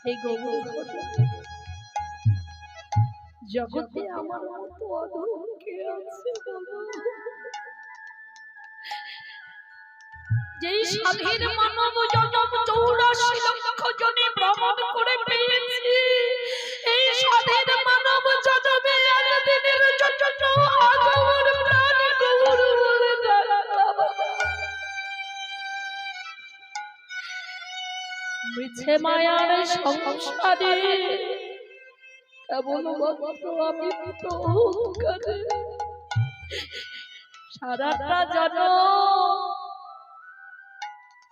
এই গৌর জগতে আমার মতো অধম কে আছে বলো? যেই স্বাধীন মানব জনম 84 লক্ষ জনে ভ্রমণ করে পেয়েছি, এই স্বাধীন মানব জনমে একদিনের জন্য আগমন প্রাণ গৌর বলে ডাকলাম। মিছে মায়ার সংসারে কেবলমাত্র আমি তো অহংকারে সারাটা জনম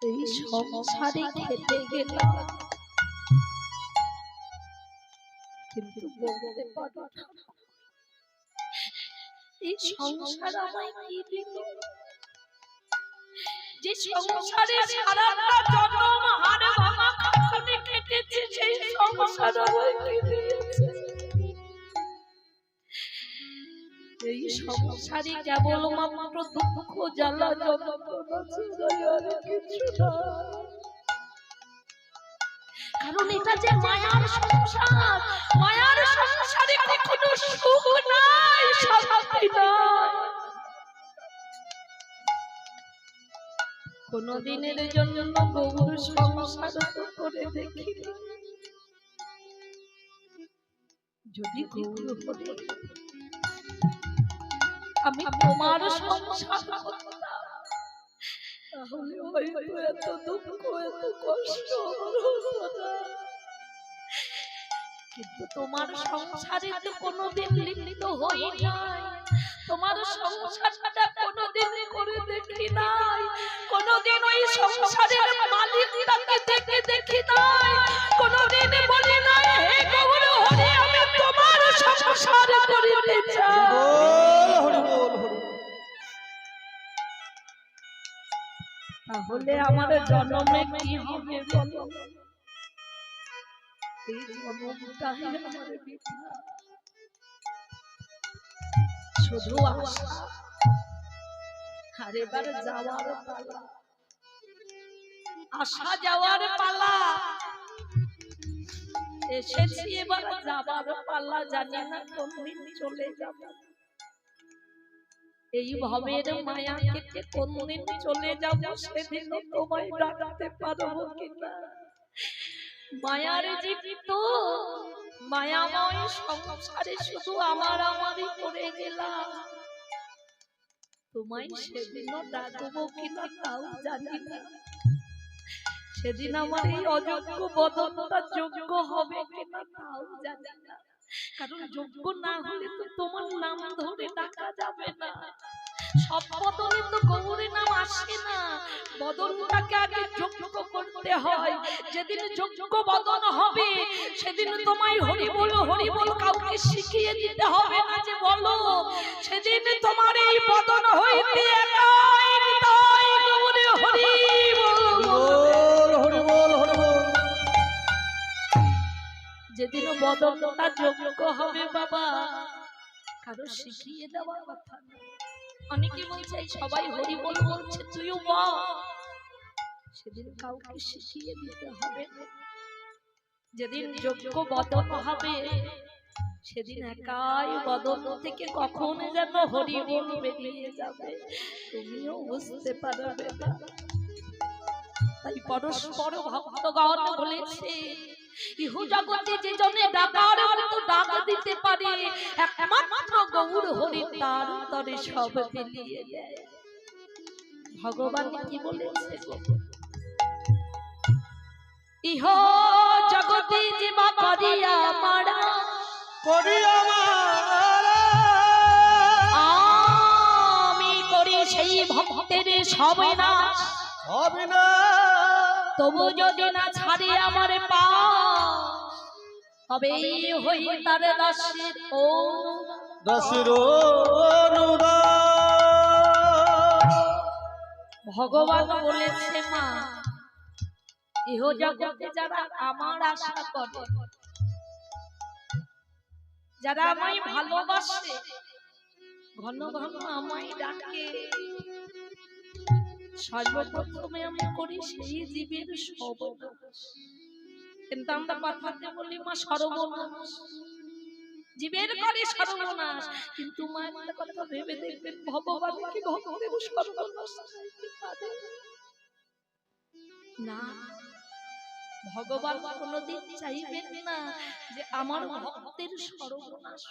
এই সংসারে খেতে গেলাম, কিন্তু বলতে পারো না এই সংসার আমায় কি দিল। যে সংসারে সারাটা জনম হাড় ভাঙা খাটুনি কেটেছে, সেই সংসার আমায় কি দিয়েছে। এই সংসারে কেবলমাত্র দুঃখ জ্বালা যন্ত্রণা ছাড়া আর কিছু না। কারণ এটা যে মায়ার সংসার, মায়ার সংসারে কখনো সুখ নাই, শান্তি নাই। কোনদিনের জন্য গৌর সংসার করে দেখি, যদি গৌর হলে আমি তোমার সংসার করতাম, তাহলে হয়তো এত দুঃখ এত কষ্ট হতো না। কিন্তু তোমার সংসারে তো কোনোদিন লিপ্ত হই নাই, তোমার সংসারটা কোনোদিন করে দেখি নাই, কোনোদিন ওই সংসারের মালিকটাকে দেখি নাই, কোনোদিন বলি নাই হে গৌর হরি আমি তোমার সংসার করিতে চাই। তাহলে আমার জন্মে কি হবে বলো? এই জন্মটাই আমার বৃথা, শুধু আশা। আর এবার যাওয়ার পালা, আশা যাওয়ার পালা, এসেছি এবার যাবার পালা। জানি না কোনদিন চলে যাব, এই ভবের মায়া কেটে কোনদিন চলে যাব, সেদিন তোমায় ডাকতে পারবো কিনা। মায়ার জীবিত মায়াময় সংসারে শুধু আমারই করে গেলাম, তোমায় সেদিনও ডাকবো কিনা তাও জানি না। সেদিন আমার এই অযোগ্য বদনটা যোগ্য হবে কিনা তাও জানি না। কারণ যোগ্য না হলে তো তোমার নাম ধরে ডাকা যাবে না। সব বদনে তো গৌরের নাম আসে না, বদনটাকে আগে যোগ্য করতে হয়। যেদিন যোগ্য বদন হবে সেদিন তোমায় হরি বল কাউকে শিখিয়ে দিতে হবে না যে বলো। সেদিন তোমার এই বদন হইতে একাই তাই গৌরে হরি বল হরি বল হরি বল। যেদিন বদনটা যোগ্য হবে বাবা, কারো শিখিয়ে দেওয়ার কথা না। অনেকে বলছে সবাই হরি বল বলছে তুইও বল, সেদিন কাউকে শিখিয়ে দিতে হবে। যেদিন যোগ্য বদন হবে সেদিন একাই বদন থেকে কখন যেন হরি বল বেরিয়ে যাবে তুমিও বুঝতে পারবে না। তাই পরস্পর ভক্তগণ বলেছে ইহ জগতে যে জনে ডাকার মতো ডাক দিতে পারে একমাত্র গৌর হরি, তার তরে সব মিলিয়ে দেয়। ভগবান কি বলেছে? ইহ জগতে জীবা করিয়া মারা আমি করি সেই ভক্তের সবে না, তবু যদি না ছাড়ি আমার পা তবে হই তার দাসের ভগবান বলেছে মা ইহ জগতে যারা আমার আশা করে, যারা আমায় ভালোবাসে, ঘন ঘন আমায় ডাকে, সর্বপ্রথমে আমি করি সেই জীবের সর্বনাশ। কিন্তু আমরা কথাতে বলি মা সর্বনাশ, জীবের করে সর্বনাশ। কিন্তু মা একটা কথা ভেবে দেখবেন, ভগবান কি ভক্তের সর্বনাশ চাইতে পারে না? ভগবান কোনদিন চাইবেন না যে আমার ভক্তের সর্বনাশ।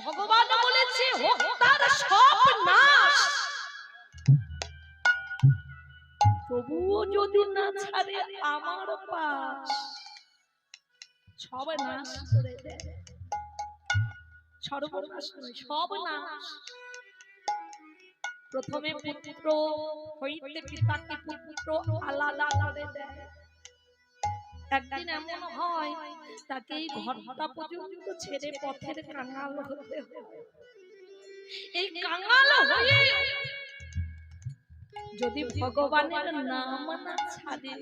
ভগবান বলেছে হোক তার সব নাশ, তবুও যদি না ছাড়ে আমার পাশ, সব নাশ করে দেয়। সর্বনাশ নয়, সব নাশ। প্রথমে পুত্র হইতে পিতাকে পুত্র আলাদা করে দেয়। একদিন এমন হয় তাকে এই ঘরটা পর্যন্ত ছেড়ে পথের কাঙাল হতে হয়। এই কাঙাল হয়ে যদি ভগবানের নাম না ছাড়ে,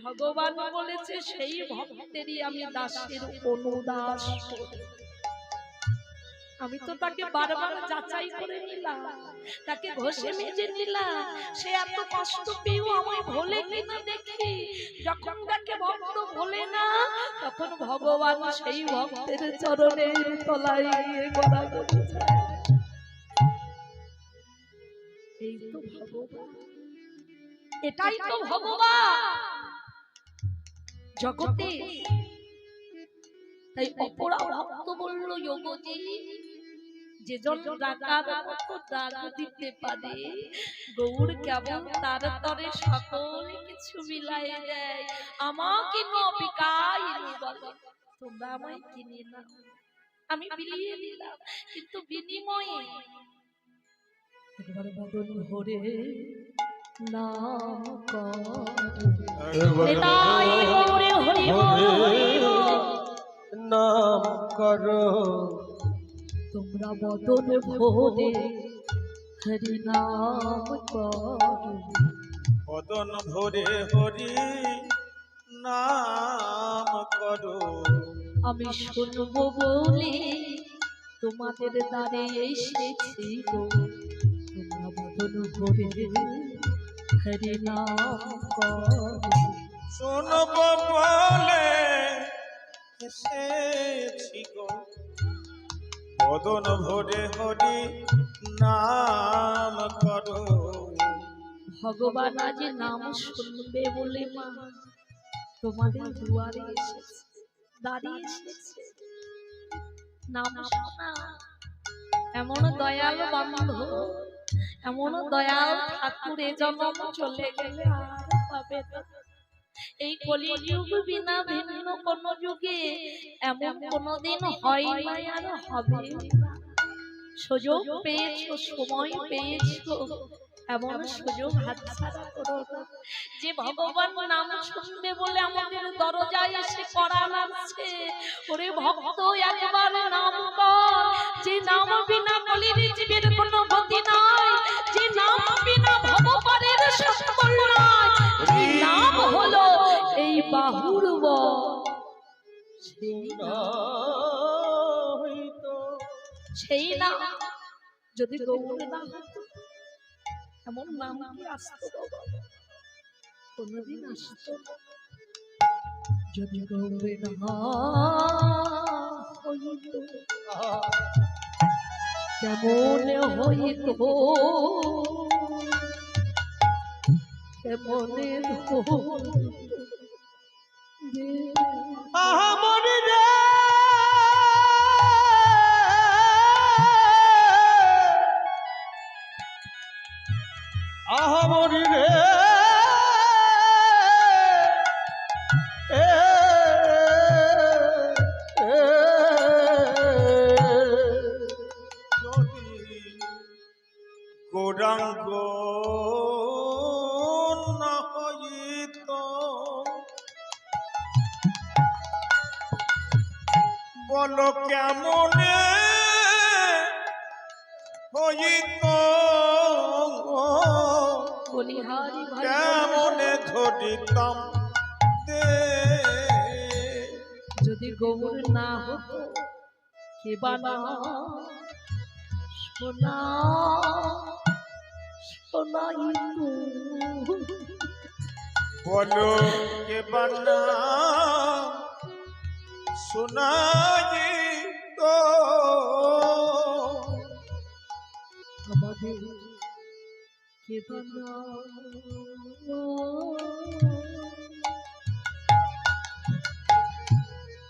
ভগবান বলেছে সেই ভক্তেরই আমি দাসের অনুদাস করি। আমি তো তাকে বারবার যাচাই করে নিলাম, তাকে ঘষে মেজে নিলাম, সে এত কষ্ট পেয়েও আমায় ভোলে কিনা দেখি। যখন তাকে ভক্ত ভোলে না, তখন ভগবান সেই ভক্তের চরণের তলায় গিয়ে গড়াগড়ি যায়। এই তো ভগবান, এটাই তো ভগবান জগতে। তাই অপরা ভক্ত বলল, যোগজি যেজন ডাকার মতো ডাক দিতে পারে, গৌর কেবল তার তরে সকল কিছু মিলাই দেয়। আমাকে নবিকাই বলে, তোমরা আমায় কিনে না, আমি বিলিয়ে দিলাম, কিন্তু বিনিময়ে একবার বদন ভরে নাম করো, তোমরা বদন ভরে হরি নাম করো। বদন ভরে হরি নাম করো। আমি শুনবো বলে তোমাদের দ্বারে এসেছি গো, তোমরা বদন ভরে হরি নাম করো। শুনবো বলে এসেছি গো, বদন ভরে হরি নাম করো। ভগবান আজ নাম শুনবে বলে মা তোমাদের দুয়ারে এসেছে, দাঁড়িয়ে এসেছে। নাম শোনা এমন দয়াল বান্ধব, এমন দয়াল ঠাকুর এ জন্ম চলে গেলে আর পাবে না। এই কলিযুগ বিনা ভিন্ন কোন যুগে এমন কোনদিন হয় না, আর হবে না। সুযোগ পেয়েছো, সময় পেয়েছো, এমন সুযোগ হাতছাড়া করো না। যে ভগবান নাম শুনবে বলে আমাদের দরজায় এসে করা নামছে, ওরে ভক্ত একবার নাম কর। যে নাম বিনা কলির জীবের কোনো গতি নাই, যে নাম বিনা ভবপারের সম্বল নাই, এই নাম হলো এই বাহুর সেই নাম। যদি গৌর না হতো, এমন নাম কি আসতো? কোনদিন আসতো না। যদি গৌর না হইতো, কেমন হইতো, কেমন হইতো আহামরি রে, আহামরি রে, গৌরাঙ্গ না হইত, বলো কেমনে হইত, কেমনে ধরিতাম দে। যদি গৌর না হতো, কে বানা সোনা সোনাইতো। বলো কে বান্না শোনাই তো আমাদের কে বানাও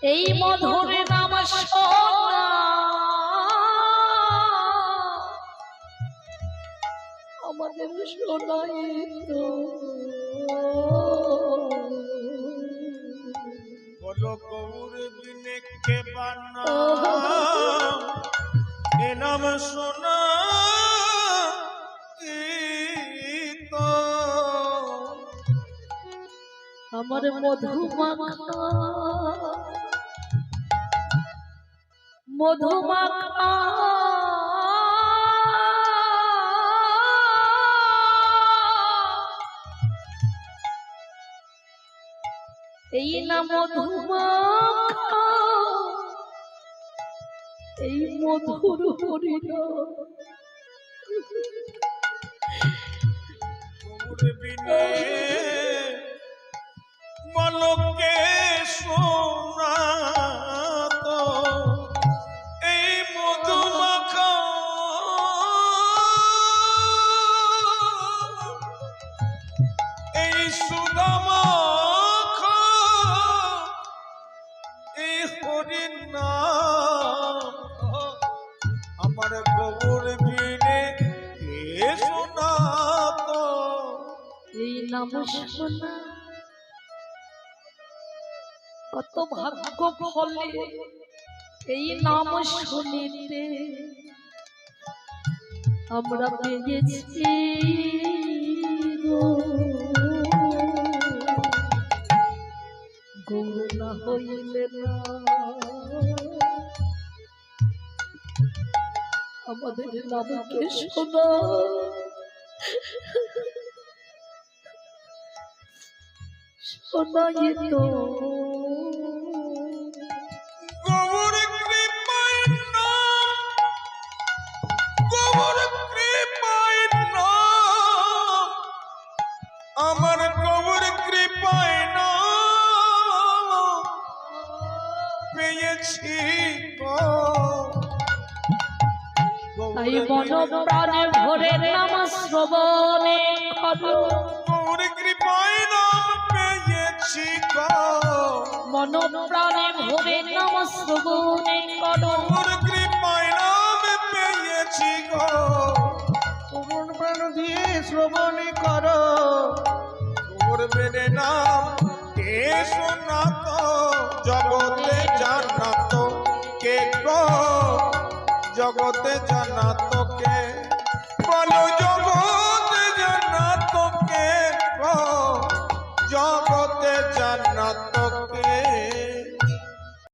এই মধুর নাম শোনা আমাদের শোনাই তো বলো গৌর বিনে কে বান্না এ নাম শোনা তো আমার মধুমাখা মধুমাখা এই না মধুমাখা এই মধুর হরিনাম গৌর বিনে বলো কে শোনা তো এই মধুমাখা এই সুদামাখা এই হরির নাম আমার গৌর বিনে কে শোনা তো এই নাম শোনা কত ভাগ্য ফলে এই নাম শুনিতে আমরা পেয়েছি গৌর না হইলে না আমাদের নামকে শোনা শোনাই তো গৌর কৃপায় নাম গৌর কৃপায় নাম আমার গৌর কৃপায় নাম পেয়েছি গো তাই মন প্রাণে ভরে নাম শ্রবণে করো গৌর কৃপায় নাম পেয়েছি গো মন প্রাণে ভরে নাম শ্রবণে করো গৌর কৃপায় নাম পেয়েছি গো মন প্রাণ দিয়ে শ্রবণ করো গৌর বেদে নাম কে শোনা তো জগতে জানা তো কে গো জগতে জানা তো কে বলো জগতে জানা তো কে গো জগতে জানা